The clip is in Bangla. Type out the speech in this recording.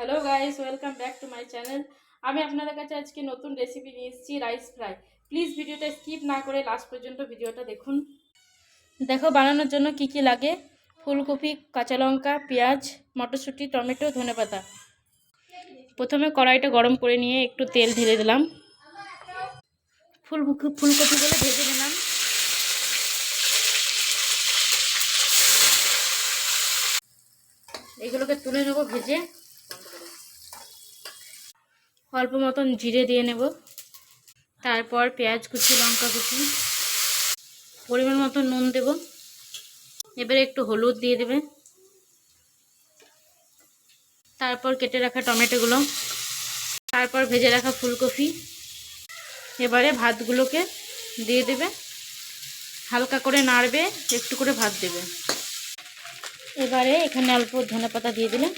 Hello guys, welcome back to my channel. আমি আপনাদের কাছে আজকে নতুন রেসিপি নিয়ে এসেছি, রাইস ফ্রাই। প্লিজ ভিডিওটা স্কিপ না করে লাস্ট পর্যন্ত ভিডিওটা দেখুন। দেখো বানানোর জন্য কি কি লাগে: ফুলকপি, কাঁচা লঙ্কা, পেঁয়াজ, মটরশুঁটি, টমেটো, ধনেপাতা। প্রথমে কড়াইটা গরম করে নিয়ে একটু তেল ঢেলে দিলাম। ফুলকপিগুলো ভেজে নিলাম। এগুলোকে তুলে নেবো ভেজে। অল্প মতন জিরে দিয়ে নেব, তারপর পেঁয়াজ কুচি, লঙ্কা কুচি, পরিমাণ মতো নুন দেব। এবারে একটু হলুদ দিয়ে দেবে, তারপর কেটে রাখা টমেটোগুলো, তারপর ভেজে রাখা ফুলকপি। এবারে ভাতগুলোকে দিয়ে দেবে, হালকা করে নাড়বে, একটু করে ভাত দেবে। এবারে এখানে অল্প ধনেপাতা দিয়ে দিলে